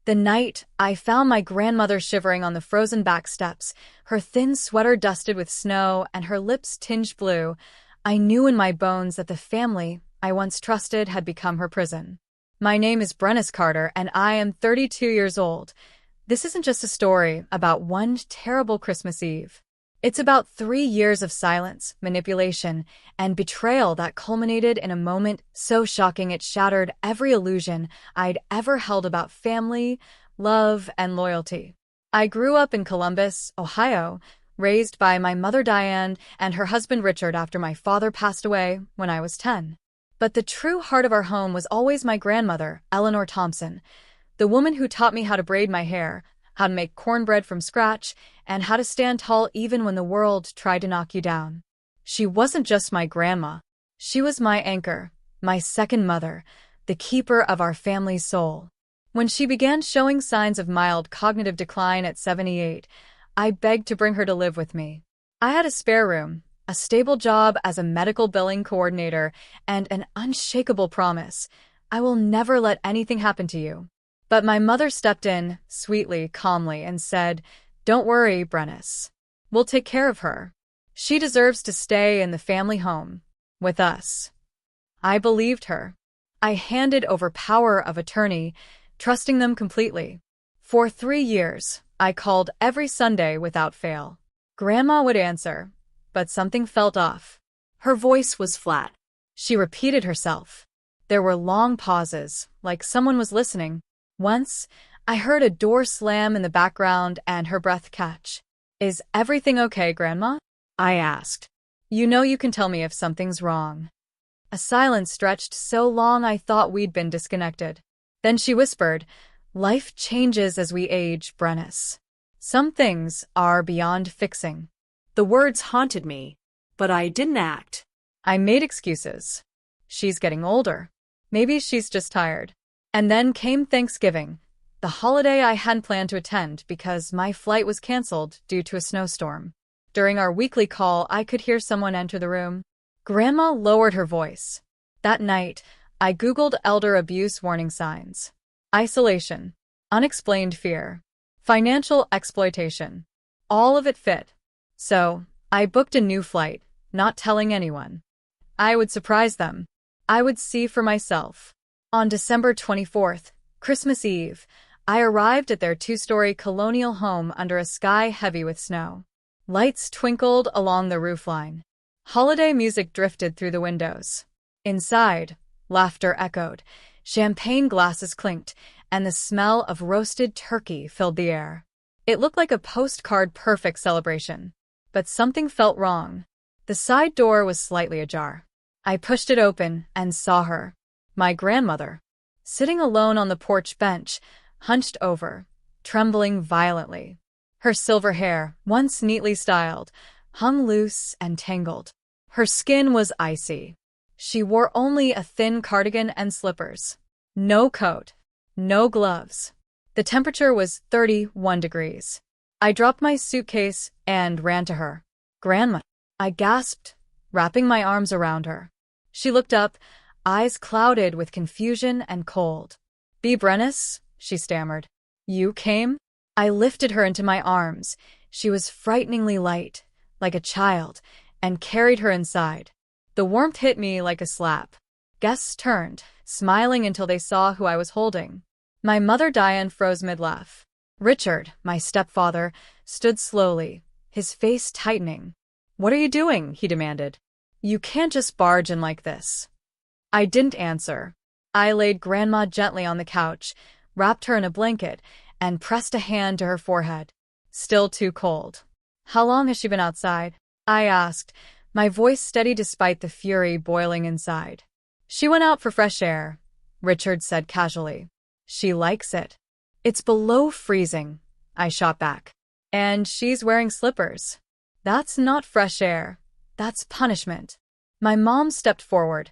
The night I found my grandmother shivering on the frozen back steps, her thin sweater dusted with snow and her lips tinged blue, I knew in my bones that the family I once trusted had become her prison. My name is Brennis Carter, and I am 32 years old. This isn't just a story about one terrible Christmas Eve. It's about 3 years of silence, manipulation, and betrayal that culminated in a moment so shocking it shattered every illusion I'd ever held about family, love, and loyalty. I grew up in Columbus, Ohio, raised by my mother Diane and her husband Richard after my father passed away when I was 10. But the true heart of our home was always my grandmother, Eleanor Thompson, the woman who taught me how to braid my hair, how to make cornbread from scratch, and how to stand tall even when the world tried to knock you down. She wasn't just my grandma. She was my anchor, my second mother, the keeper of our family's soul. When she began showing signs of mild cognitive decline at 78, I begged to bring her to live with me. I had a spare room, a stable job as a medical billing coordinator, and an unshakable promise: I will never let anything happen to you. But my mother stepped in, sweetly, calmly, and said, "Don't worry, Brennis. We'll take care of her. She deserves to stay in the family home, with us." I believed her. I handed over power of attorney, trusting them completely. For 3 years, I called every Sunday without fail. Grandma would answer, but something felt off. Her voice was flat. She repeated herself. There were long pauses, like someone was listening. Once, I heard a door slam in the background and her breath catch. "Is everything okay, Grandma?" I asked. "You know you can tell me if something's wrong." A silence stretched so long I thought we'd been disconnected. Then she whispered, "Life changes as we age, Brennis. Some things are beyond fixing." The words haunted me, but I didn't act. I made excuses. She's getting older. Maybe she's just tired. And then came Thanksgiving, the holiday I hadn't planned to attend because my flight was canceled due to a snowstorm. During our weekly call, I could hear someone enter the room. Grandma lowered her voice. That night, I Googled elder abuse warning signs. Isolation, unexplained fear, financial exploitation. All of it fit. So, I booked a new flight, not telling anyone. I would surprise them. I would see for myself. On December 24th, Christmas Eve, I arrived at their 2-story colonial home under a sky heavy with snow. Lights twinkled along the roofline. Holiday music drifted through the windows. Inside, laughter echoed, champagne glasses clinked, and the smell of roasted turkey filled the air. It looked like a postcard-perfect celebration. But something felt wrong. The side door was slightly ajar. I pushed it open and saw her. My grandmother, sitting alone on the porch bench, hunched over, trembling violently. Her silver hair, once neatly styled, hung loose and tangled. Her skin was icy. She wore only a thin cardigan and slippers. No coat, no gloves. The temperature was 31 degrees. I dropped my suitcase and ran to her. "Grandma," I gasped, wrapping my arms around her. She looked up, eyes clouded with confusion and cold. "B. Brennis," she stammered. "You came?" I lifted her into my arms. She was frighteningly light, like a child, and carried her inside. The warmth hit me like a slap. Guests turned, smiling until they saw who I was holding. My mother Diane froze mid-laugh. Richard, my stepfather, stood slowly, his face tightening. "What are you doing?" he demanded. "You can't just barge in like this." I didn't answer. I laid Grandma gently on the couch, wrapped her in a blanket, and pressed a hand to her forehead. "Still too cold." "How long has she been outside?" I asked, my voice steady despite the fury boiling inside. "She went out for fresh air," Richard said casually. "She likes it." "It's below freezing," I shot back. "And she's wearing slippers." "That's not fresh air. That's punishment." My mom stepped forward,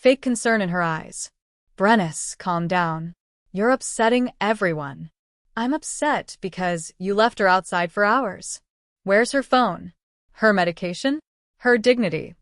fake concern in her eyes. "Brennis, calm down. You're upsetting everyone." "I'm upset because you left her outside for hours." "Where's her phone? Her medication? Her dignity?"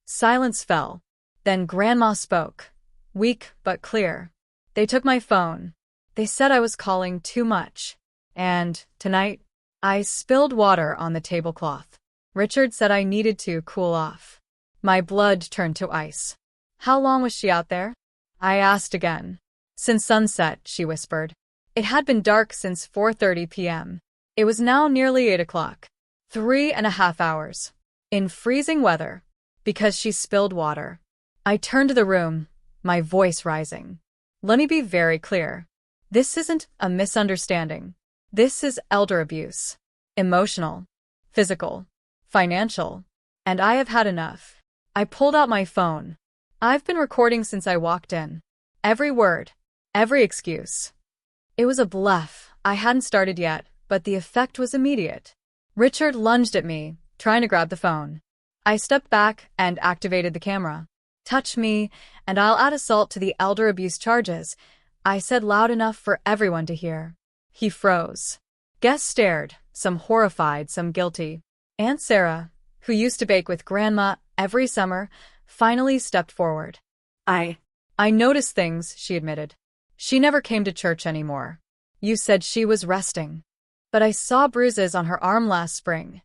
Silence fell. Then Grandma spoke, weak but clear. "They took my phone. They said I was calling too much. And, tonight, I spilled water on the tablecloth. Richard said I needed to cool off. My blood turned to ice. How long was she out there? I asked again. Since sunset, she whispered. It had been dark since 4:30 p.m. It was now nearly 8 o'clock. 3.5 hours. In freezing weather. Because she spilled water. I turned to the room, my voice rising. Let me be very clear. This isn't a misunderstanding. This is elder abuse. Emotional, physical, financial. And I have had enough. I pulled out my phone. I've been recording since I walked in. Every word, every excuse. It was a bluff. I hadn't started yet, but the effect was immediate. Richard lunged at me, trying to grab the phone. I stepped back and activated the camera. Touch me, and I'll add assault to the elder abuse charges, I said loud enough for everyone to hear. He froze. Guests stared, some horrified, some guilty. Aunt Sarah, who used to bake with Grandma every summer, finally stepped forward. I noticed things, she admitted. She never came to church anymore. You said she was resting. But I saw bruises on her arm last spring.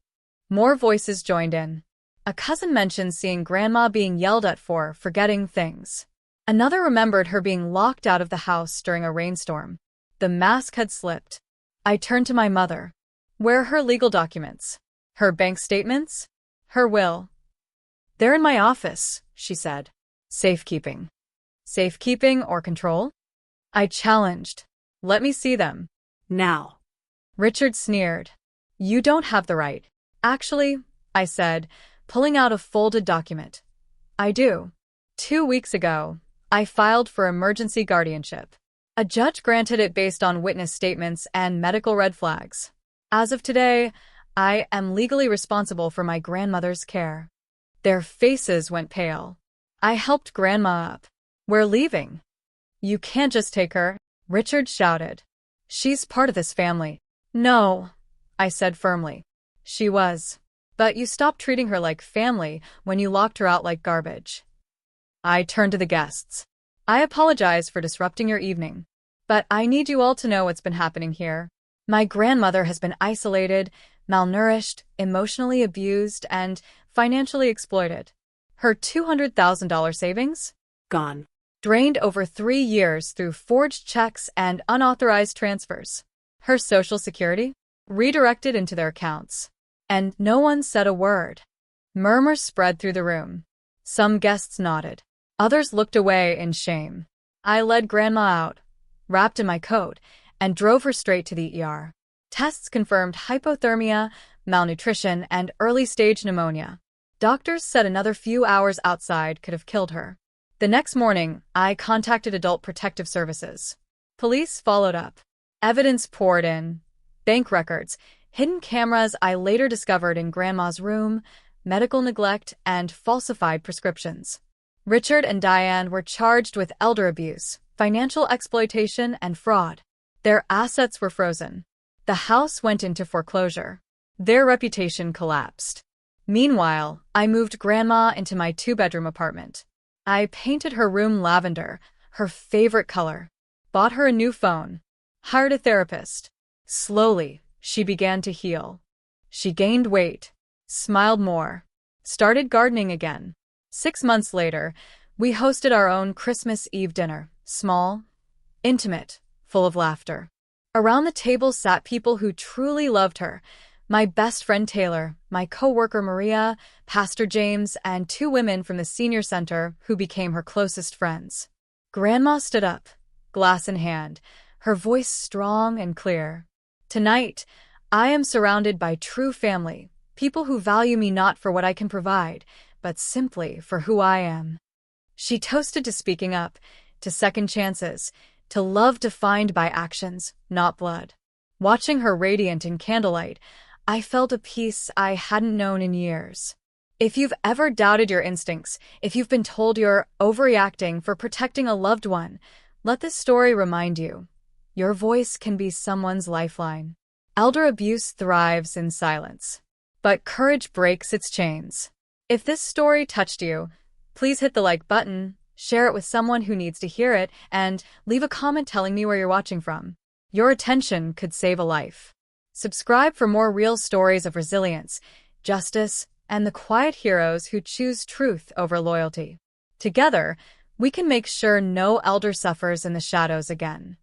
More voices joined in. A cousin mentioned seeing Grandma being yelled at for forgetting things. Another remembered her being locked out of the house during a rainstorm. The mask had slipped. I turned to my mother. Where are her legal documents? Her bank statements? Her will? They're in my office, she said. Safekeeping. Safekeeping or control? I challenged. Let me see them. Now. Richard sneered. You don't have the right. Actually, I said, pulling out a folded document. I do. 2 weeks ago, I filed for emergency guardianship. A judge granted it based on witness statements and medical red flags. As of today, I am legally responsible for my grandmother's care. Their faces went pale. I helped Grandma up. We're leaving. You can't just take her, Richard shouted. She's part of this family. No, I said firmly. She was. But you stopped treating her like family when you locked her out like garbage. I turned to the guests. I apologize for disrupting your evening. But I need you all to know what's been happening here. My grandmother has been isolated, malnourished, emotionally abused, and financially exploited. Her $200,000 savings? Gone. Drained over 3 years through forged checks and unauthorized transfers. Her Social Security? Redirected into their accounts. And no one said a word. Murmurs spread through the room. Some guests nodded. Others looked away in shame. I led Grandma out, wrapped in my coat, and drove her straight to the ER. Tests confirmed hypothermia, malnutrition, and early-stage pneumonia. Doctors said another few hours outside could have killed her. The next morning, I contacted Adult Protective Services. Police followed up. Evidence poured in. Bank records, hidden cameras I later discovered in Grandma's room, medical neglect, and falsified prescriptions. Richard and Diane were charged with elder abuse, financial exploitation, and fraud. Their assets were frozen. The house went into foreclosure. Their reputation collapsed. Meanwhile, I moved Grandma into my 2-bedroom apartment. I painted her room lavender, her favorite color. Bought her a new phone. Hired a therapist. Slowly, she began to heal. She gained weight. Smiled more. Started gardening again. 6 months later, we hosted our own Christmas Eve dinner. Small, intimate, full of laughter. Around the table sat people who truly loved her. My best friend Taylor, my coworker Maria, Pastor James, and 2 women from the senior center who became her closest friends. Grandma stood up, glass in hand, her voice strong and clear. Tonight, I am surrounded by true family, people who value me not for what I can provide, but simply for who I am. She toasted to speaking up, to second chances, to love defined by actions, not blood. Watching her radiant in candlelight, I felt a peace I hadn't known in years. If you've ever doubted your instincts, if you've been told you're overreacting for protecting a loved one, let this story remind you. Your voice can be someone's lifeline. Elder abuse thrives in silence. But courage breaks its chains. If this story touched you, please hit the like button, share it with someone who needs to hear it, and leave a comment telling me where you're watching from. Your attention could save a life. Subscribe for more real stories of resilience, justice, and the quiet heroes who choose truth over loyalty. Together, we can make sure no elder suffers in the shadows again.